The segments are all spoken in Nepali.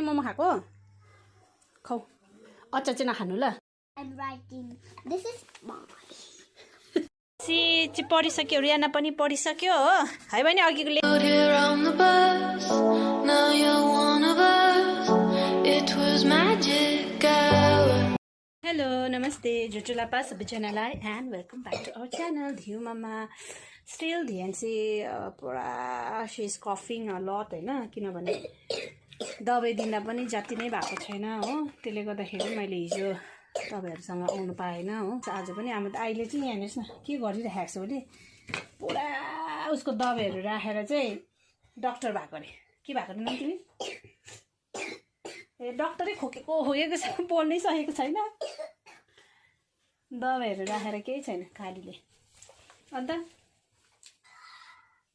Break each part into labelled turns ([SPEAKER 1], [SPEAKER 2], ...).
[SPEAKER 1] मोमो खाएको खौ अचार चाहिँ नखानु ल
[SPEAKER 2] I'm writing. This is mine.
[SPEAKER 1] She चाहिँ पढिसक्यो रियाना पनि पढिसक्यो हो है बहिनी अघिको हेलो नमस्ते जुटुलापा सबैजनालाई and welcome back to our channel धिउ मामा स्टिल धियान चाहिँ पुरा सी इज कफिङ अ लट होइन किनभने दबाई दिँदा पनि जति नै भएको छैन हो त्यसले गर्दाखेरि मैले हिजो तपाईँहरूसँग आउनु पाएन हो आज पनि अब अहिले चाहिँ यहाँ हेर्नुहोस् न के गरिरहेको छ भने पुरा उसको दबाईहरू राखेर चाहिँ डक्टर भएको अरे के भएको अरे तिमी ए डक्टरै खोकेको छ बोल्नै सकेको छैन दबाईहरू राखेर केही छैन खालीले अन्त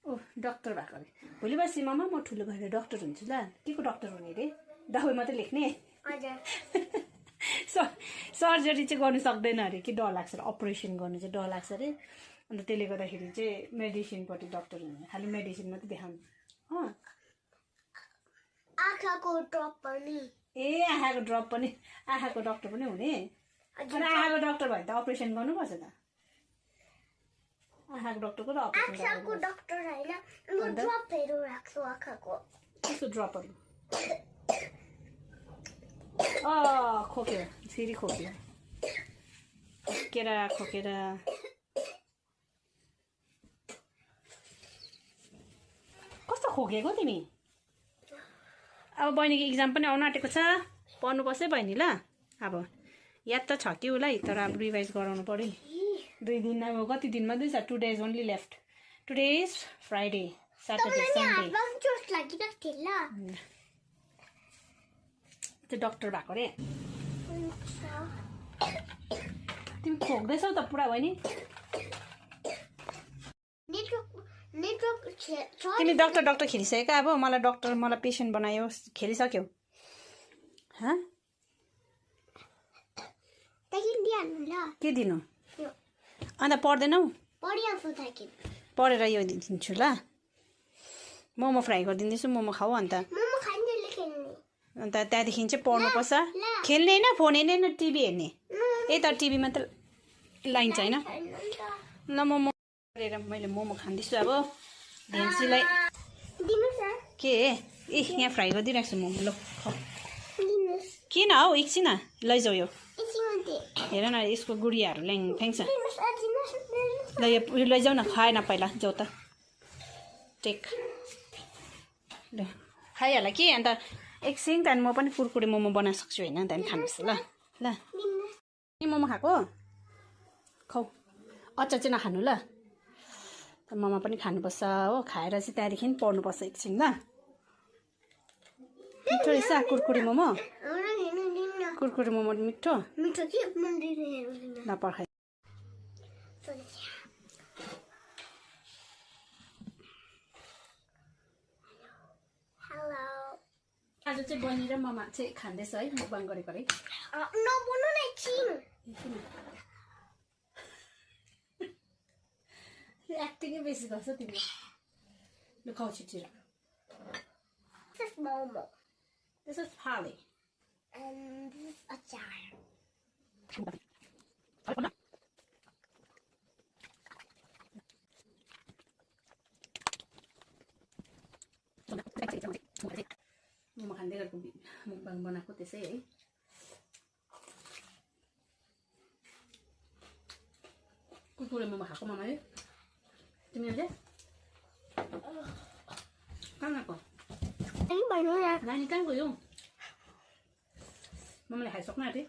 [SPEAKER 1] ओ डक्टर भएको अरे भोलि पर्सि मामा म ठुलो भएर डक्टर हुन्छु ल के को डक्टर हुने अरे दबाई मात्रै लेख्ने सर्जरी चाहिँ गर्नु सक्दैन अरे कि डर लाग्छ अपरेसन गर्नु चाहिँ डर लाग्छ अरे अन्त त्यसले गर्दाखेरि चाहिँ मेडिसिनपट्टि डक्टर हुने खालि मेडिसिन मात्रै देखाउनु
[SPEAKER 2] आँखाको ड्रप पनि
[SPEAKER 1] ए आँखाको ड्रप पनि आँखाको डक्टर पनि हुने अनि आँखाको डक्टर भयो त अपरेसन गर्नुपर्छ त आँखाको डक्टरको र
[SPEAKER 2] आँखाको डक्टर हैन म ड्रपहरु राख्छु आँखाको
[SPEAKER 1] कस्तो ड्रपहरु खोक्यो फेरि खोक्यो खोकेर कस्तो खोकेको तिमी अब बहिनीको इक्जाम पनि आउन आँटेको छ पढ्नुपर्छ है बहिनी ल अब याद त छ कि उसलाई तर अब रिभाइज गराउनु पर्यो नि 2 दिन अब कति दिनमा 2 days only left today is Friday Saturday Sunday त्यो डक्टर भएको रे तिमी खोक्दैछौ त पुरा बहिनी तिमी डक्टर खेलिसकेको अब मलाई पेसेन्ट बनायो खेलिसक्यो के दिनु अन्त पढ्दैनौ पढेर यो दिन्छु ल मोमो फ्राई गरिदिँदैछु मोमो खाऊ अन्त त्यहाँदेखि चाहिँ पढ्नुपर्छ खेल्ने होइन फोन हेर्ने न टिभी हेर्ने ए तर टिभीमा त लाइन छैन ल मोमो गरेर मैले मोमो खाँदैछु अब भेन्सीलाई के ए यहाँ फ्राई गरिदिइरहेको छु मोमो ल किन हौ एकछिन लैजाऊ यो हेर न यसको गुडियाहरू फ्याङ्छ ल यो लैजाऊ न खाएन पहिला जाऊ त टेक ल खाइहाल कि अन्त एकछिन त्यहाँदेखि म पनि कुरकुरे मोमो बनाउन सक्छु होइन त्यहाँदेखि खानुहोस् ल ल मोमो खाएको खौ अचार चाहिँ नखानु ल मोमो पनि खानुपर्छ हो खाएर चाहिँ त्यहाँदेखि पढ्नुपर्छ एकछिन ल मिठो रहेछ कुरकुरे मोमो मिठो ल पर्खाइ आज चाहिँ बहिनी र ममा चाहिँ खाँदैछ है मukbang गरेको है एक्टिङै बेसी गर्छ तिमीले ल खाऊ छिटो
[SPEAKER 2] This is momo.
[SPEAKER 1] This is Polly.
[SPEAKER 2] And this is achar.
[SPEAKER 1] Momo खाँदै गरेको mukbang बनाएको त्यसै है कुरकुरे मोमो खाएको मामाले तिमीहरूले कहाँ गएको नानी कहाँ गयो मम्मीले खाइसक्नु आँटे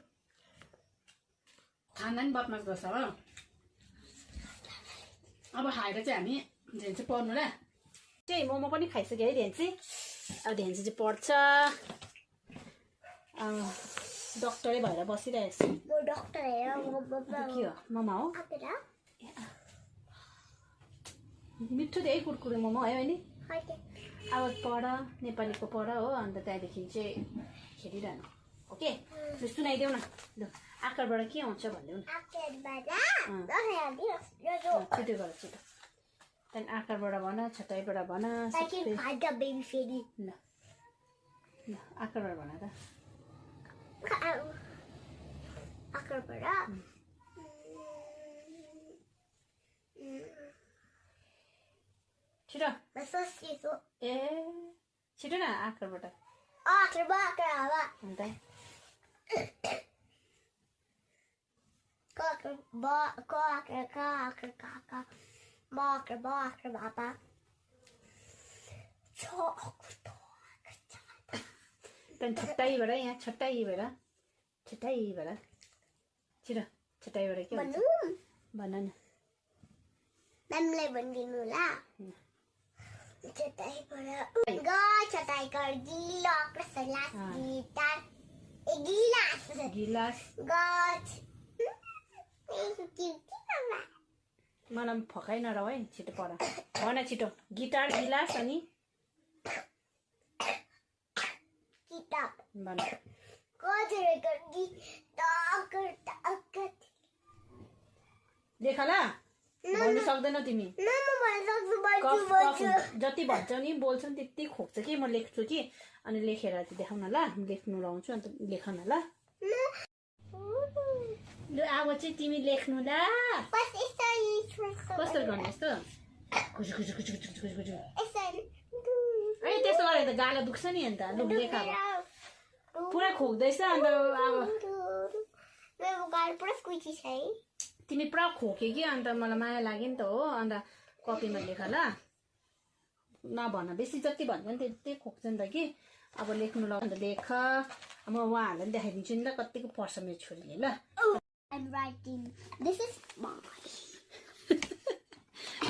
[SPEAKER 1] खाँदा नि बदमास गर्छ हो अब खाएर चाहिँ हामी धेन्सी पढ्नु ल चाहिँ मोमो पनि खाइसक्यो है धेन्सी अब धेन्सी चाहिँ पढ्छ डक्टरै भएर बसिरहेको छु के हो ममा हो मिठो थियो है कुरकुरे मोमो है बहिनी अब पढ नेपालीको पढ हो अन्त त्यहाँदेखि चाहिँ खेलिरहनु ओके सुनाइदेऊ न ल आकारबाट के आउँछ भनिदेऊ न छिटो गर छिटो त्यहाँदेखि आकारबाट भन छटाइबाट भन ल आकारबाट भन त
[SPEAKER 2] आकारबाट
[SPEAKER 1] छिटो
[SPEAKER 2] सोचेको
[SPEAKER 1] ए छिटो न आकारबाट
[SPEAKER 2] आकारबाट हावा
[SPEAKER 1] अन्त छट्टाइबाट यहाँ छट्टाइबाट छिटो छट्टाइबाट के भन्छ भन न
[SPEAKER 2] म्यामलाई भनिदिनु होला छटाइबाट छटाइ कर
[SPEAKER 1] गिलास
[SPEAKER 2] गछ
[SPEAKER 1] मलाई फकाइ नरह है छिटो पढ भन छिटो गिटार गिलास अनि
[SPEAKER 2] किताब
[SPEAKER 1] भन लेख ल भन्नु सक्दैनौ तिमी जति भन्छ नि बोल्छ नि त्यति खोक्छ कि म लेख्छु कि अनि लेखेर चाहिँ देखाउन ल लेख्नु लाउँछु अन्त लेख न ल ल अब चाहिँ तिमी लेख्नु ल कस्तो गर्ने यस्तो है त्यस्तो गरे त गाला दुख्छ नि अन्त लु लेख अब पुरा खोक्दैछ अन्त अब तिमी पुरा खोक्यो कि अन्त मलाई माया लाग्यो नि त हो अन्त कपीमा लेख ल नभन बेसी जति भन्छ नि त्यति खोक्छ नि त कि अब लेख्नु ल अन्त लेख म उहाँहरूलाई पनि देखाइदिन्छु नि ल कतिको पढ्छ मेरो छोरीले ल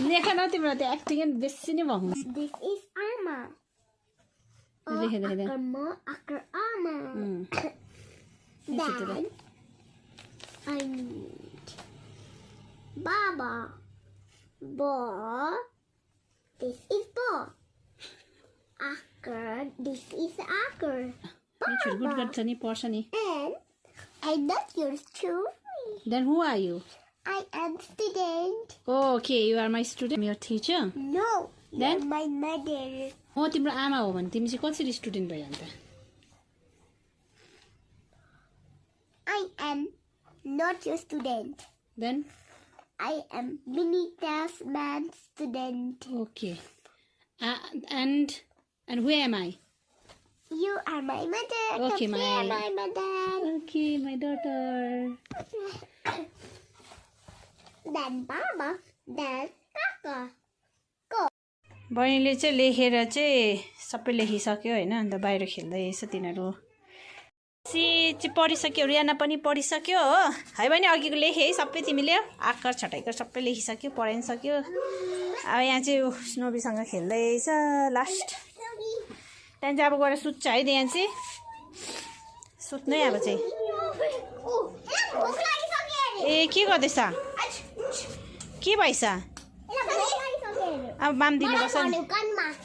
[SPEAKER 1] लेख न तिम्रो त्यो एक्टिङ बेसी नै भएको
[SPEAKER 2] Baba. Ball. This is ball. Acre. This is acre.
[SPEAKER 1] Good गर्छ नि पढ्छ नि
[SPEAKER 2] And I not yours too.
[SPEAKER 1] Then who are you?
[SPEAKER 2] I am student.
[SPEAKER 1] Oh, okay, you are my student. I'm your teacher.
[SPEAKER 2] No.
[SPEAKER 1] Then?
[SPEAKER 2] You're my mother.
[SPEAKER 1] म तिम्रो आमा हो भने तिमी चाहिँ कसरी स्टुडेन्ट भयो अन्त
[SPEAKER 2] I am not your student.
[SPEAKER 1] Then?
[SPEAKER 2] I am Vinita's man student.
[SPEAKER 1] Okay. And who am I?
[SPEAKER 2] You are my mother.
[SPEAKER 1] Okay,
[SPEAKER 2] Come here, my mother.
[SPEAKER 1] Okay, my daughter.
[SPEAKER 2] Then Baba. Then Kaka.
[SPEAKER 1] बहिनीले चाहिँ लेखेर चाहिँ सबै लेखिसक्यो होइन अन्त बाहिर खेल्दैछ तिनीहरू चाहिँ पढिसक्यो रियाना पनि पढिसक्यो हो है बहिनी अघिको लेखेँ है सबै तिमीले आकर छटाइकर सबै लेखिसक्यो पढाइसक्यो अब यहाँ चाहिँ स्नोबीसँग खेल्दैछ लास्ट त्यहाँदेखि चाहिँ अब गएर सुत्छ है यहाँ चाहिँ सुत्नै अब चाहिँ ए के गर्दैछ के भएछ अब बाम दिनुपर्छ नि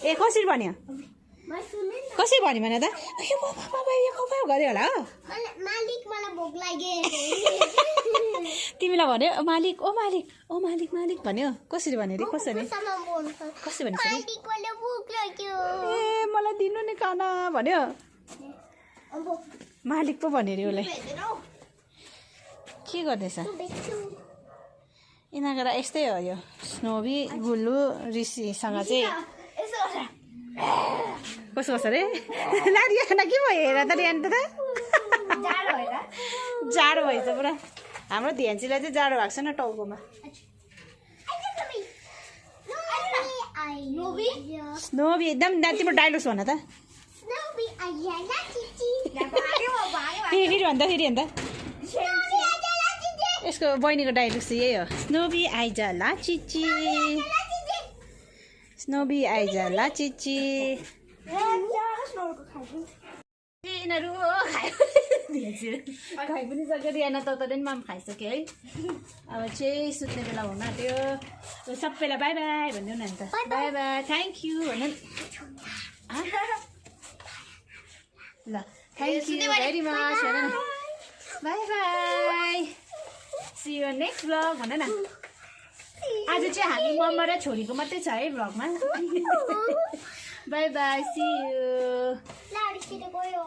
[SPEAKER 1] ए कसरी भन्यो कसरी भन्यो भने त गऱ्यो होला हो तिमीलाई भन्यो मालिक ओ मालिक ओ मालिक मालिक भन्यो कसरी भन्यो अरे कसरी कसरी भन्यो ए मलाई दिनु नि खाना भन्यो मालिक पो भन्यो अरे उसलाई के गर्दैछ यिनीहरूको यस्तै हो यो स्नोबी गुल्लु ऋषिसँग चाहिँ कस्तो गर्छ अरे लारियाना के भयो हेर त रियान त जाडो भएछ पुरा हाम्रो ध्यानसीलाई चाहिँ जाडो भएको छ न टाउकोमा स्नोबी एकदम तिम्रो डाइलोग भन त फेरि भन्दा यसको बहिनीको डाइलोग चाहिँ यही हो स्नोबी आइज ला चिची स्नोबी आइज ला चिची यिनीहरू खाइ पनि सक्यो रियाना त पनि माम खाइसक्यो है अब चाहिँ सुत्ने बेला हुन आँट्यो सबैलाई बाई बाई भनिदिउँ न अन्त बाई बाई थ्याङ्क यू भन्नु ल थ्याङ्क यू भेरी मच भन न bye bye see you next vlog भन न आज चाहिँ हामी मम्मा र छोरीको मात्रै छ है भ्लगमा बाई बाई सी यू
[SPEAKER 2] ला अलिकति गयो